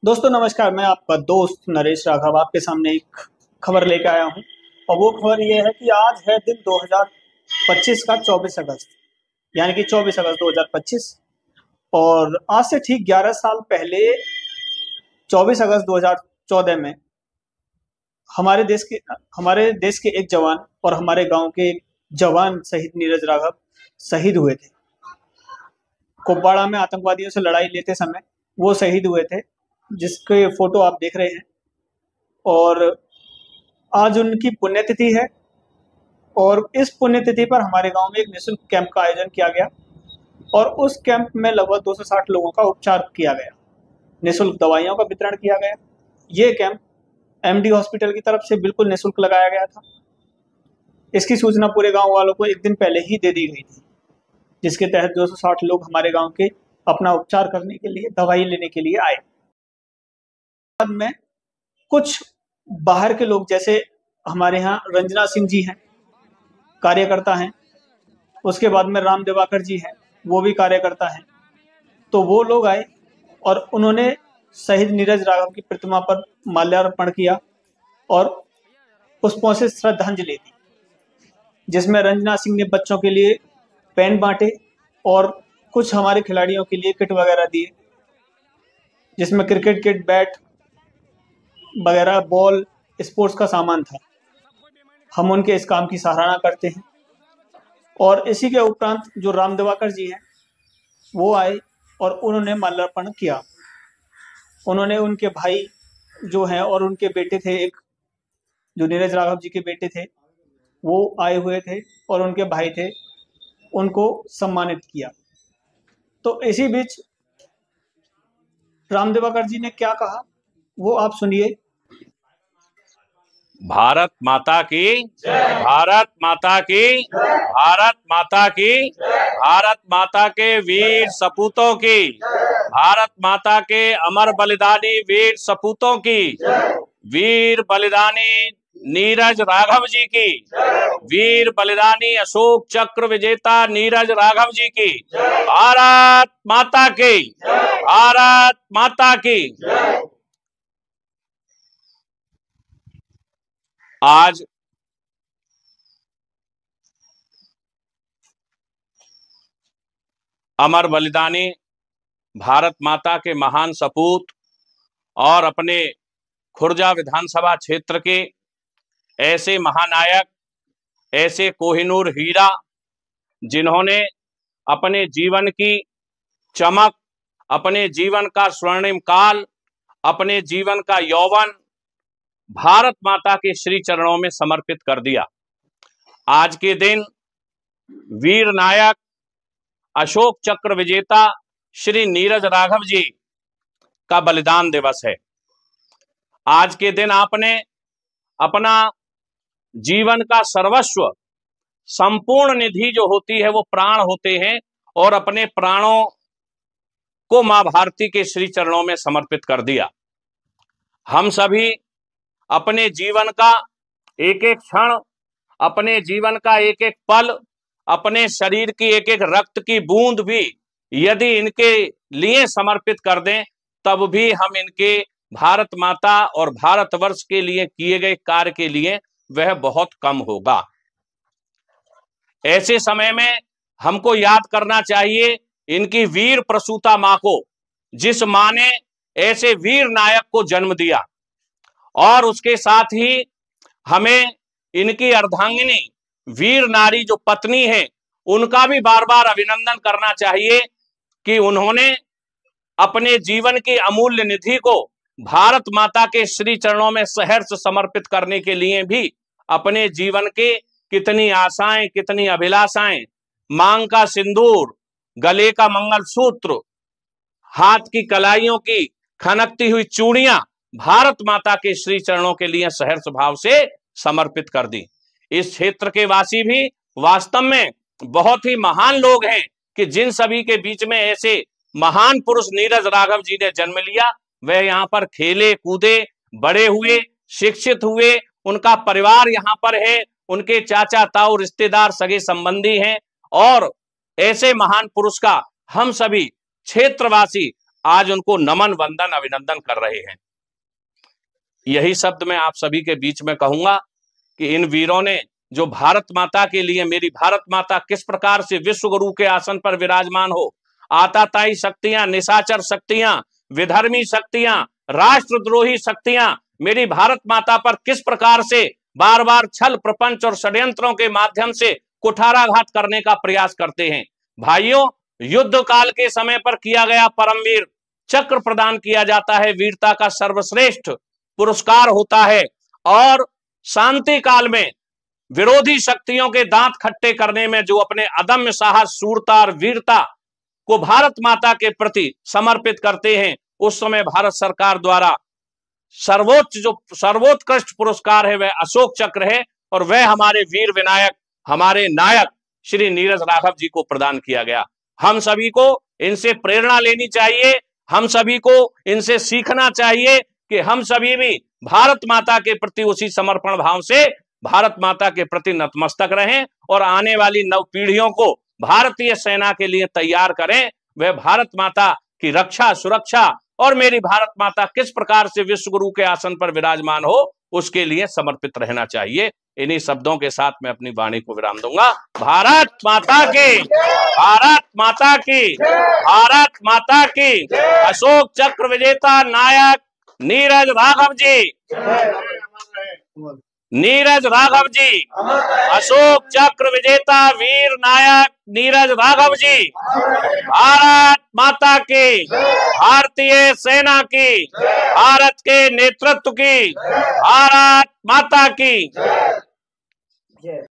दोस्तों नमस्कार। मैं आपका दोस्त नरेश राघव आपके सामने एक खबर लेकर आया हूं और वो खबर ये है कि आज है दिन 2025 का 24 अगस्त, यानी कि 24 अगस्त 2025। और आज से ठीक 11 साल पहले 24 अगस्त 2014 में हमारे देश के एक जवान और हमारे गांव के एक जवान शहीद नीरज राघव शहीद हुए थे। कुपवाड़ा में आतंकवादियों से लड़ाई लेते समय वो शहीद हुए थे, जिसके फोटो आप देख रहे हैं। और आज उनकी पुण्यतिथि है और इस पुण्यतिथि पर हमारे गांव में एक निःशुल्क कैंप का आयोजन किया गया और उस कैंप में लगभग 260 लोगों का उपचार किया गया। निःशुल्क दवाइयों का वितरण किया गया। ये कैंप एमडी हॉस्पिटल की तरफ से बिल्कुल निःशुल्क लगाया गया था। इसकी सूचना पूरे गांव वालों को एक दिन पहले ही दे दी गई थी, जिसके तहत 260 लोग हमारे गांव के अपना उपचार करने के लिए, दवाई लेने के लिए आए। बाद में कुछ बाहर के लोग, जैसे हमारे यहाँ रंजना सिंह जी हैं, कार्यकर्ता हैं। उसके बाद में राम दिवाकर जी हैं, वो भी कार्यकर्ता हैं। तो वो लोग आए और उन्होंने शहीद नीरज राघव की प्रतिमा पर माल्यार्पण किया और पुष्पों से श्रद्धांजलि दी, जिसमें रंजना सिंह ने बच्चों के लिए पेन बांटे और कुछ हमारे खिलाड़ियों के लिए किट वगैरह दिए, जिसमें क्रिकेट किट, बैट वगैरह, बॉल, स्पोर्ट्स का सामान था। हम उनके इस काम की सराहना करते हैं। और इसी के उपरांत जो राम दिवाकर जी हैं वो आए और उन्होंने माल्यार्पण किया। उन्होंने उनके भाई जो हैं और उनके बेटे थे, एक जो नीरज राघव जी के बेटे थे वो आए हुए थे और उनके भाई थे, उनको सम्मानित किया। तो इसी बीच राम दिवाकर जी ने क्या कहा वो आप सुनिए। भारत माता की, भारत माता की, भारत माता की, भारत माता के वीर सपूतों की, भारत माता के अमर बलिदानी वीर सपूतों की, वीर बलिदानी नीरज राघव जी की, वीर बलिदानी अशोक चक्र विजेता नीरज राघव जी की, भारत माता की, भारत माता की। आज अमर बलिदानी भारत माता के महान सपूत और अपने खुर्जा विधानसभा क्षेत्र के ऐसे महानायक, ऐसे कोहिनूर हीरा, जिन्होंने अपने जीवन की चमक, अपने जीवन का स्वर्णिम काल, अपने जीवन का यौवन भारत माता के श्री चरणों में समर्पित कर दिया। आज के दिन वीर नायक, अशोक चक्र विजेता श्री नीरज राघव जी का बलिदान दिवस है। आज के दिन आपने अपना जीवन का सर्वस्व, संपूर्ण निधि जो होती है वो प्राण होते हैं, और अपने प्राणों को मां भारती के श्री चरणों में समर्पित कर दिया। हम सभी अपने जीवन का एक एक क्षण, अपने जीवन का एक एक पल, अपने शरीर की एक एक रक्त की बूंद भी यदि इनके लिए समर्पित कर दें, तब भी हम इनके भारत माता और भारतवर्ष के लिए किए गए कार्य के लिए वह बहुत कम होगा। ऐसे समय में हमको याद करना चाहिए इनकी वीर प्रसूता मां को, जिस मां ने ऐसे वीर नायक को जन्म दिया। और उसके साथ ही हमें इनकी अर्धांगिनी वीर नारी जो पत्नी है, उनका भी बार बार अभिनंदन करना चाहिए कि उन्होंने अपने जीवन की अमूल्य निधि को भारत माता के श्री चरणों में सहर्ष समर्पित करने के लिए भी अपने जीवन के कितनी आशाएं, कितनी अभिलाषाएं, मांग का सिंदूर, गले का मंगलसूत्र, हाथ की कलाइयों की खनकती हुई चूड़ियां भारत माता के श्री चरणों के लिए सहर्ष भाव से समर्पित कर दी। इस क्षेत्र के वासी भी वास्तव में बहुत ही महान लोग हैं कि जिन सभी के बीच में ऐसे महान पुरुष नीरज राघव जी ने जन्म लिया, वह यहाँ पर खेले कूदे, बड़े हुए, शिक्षित हुए, उनका परिवार यहाँ पर है, उनके चाचा ताऊ रिश्तेदार सगे संबंधी हैं। और ऐसे महान पुरुष का हम सभी क्षेत्रवासी आज उनको नमन, वंदन, अभिनंदन कर रहे हैं। यही शब्द मैं आप सभी के बीच में कहूंगा कि इन वीरों ने जो भारत माता के लिए, मेरी भारत माता किस प्रकार से विश्व गुरु के आसन पर विराजमान हो, आताताई शक्तियां, निशाचर शक्तियां, विधर्मी शक्तियां, राष्ट्रद्रोही शक्तियां मेरी भारत माता पर किस प्रकार से बार बार छल, प्रपंच और षड्यंत्रों के माध्यम से कुठाराघात करने का प्रयास करते हैं। भाइयों, युद्ध काल के समय पर किया गया परमवीर चक्र प्रदान किया जाता है, वीरता का सर्वश्रेष्ठ पुरस्कार होता है। और शांति काल में विरोधी शक्तियों के दांत खट्टे करने में जो अपने अदम्य साहस, शूरता और वीरता को भारत माता के प्रति समर्पित करते हैं, उस समय भारत सरकार द्वारा सर्वोत्कृष्ट पुरस्कार है वह अशोक चक्र है, और वह हमारे वीर विनायक, हमारे नायक श्री नीरज राघव जी को प्रदान किया गया। हम सभी को इनसे प्रेरणा लेनी चाहिए, हम सभी को इनसे सीखना चाहिए कि हम सभी भी भारत माता के प्रति उसी समर्पण भाव से भारत माता के प्रति नतमस्तक रहें और आने वाली नव पीढ़ियों को भारतीय सेना के लिए तैयार करें। वह भारत माता की रक्षा, सुरक्षा और मेरी भारत माता किस प्रकार से विश्व गुरु के आसन पर विराजमान हो, उसके लिए समर्पित रहना चाहिए। इन्हीं शब्दों के साथ मैं अपनी वाणी को विराम दूंगा। भारत माता की, भारत माता की, भारत माता की। अशोक चक्र विजेता नायक नीरज राघव जी, नीरज राघव जी, अशोक चक्र विजेता वीर नायक नीरज राघव जी। भारत माता की, भारतीय सेना की, भारत के नेतृत्व की, भारत माता की।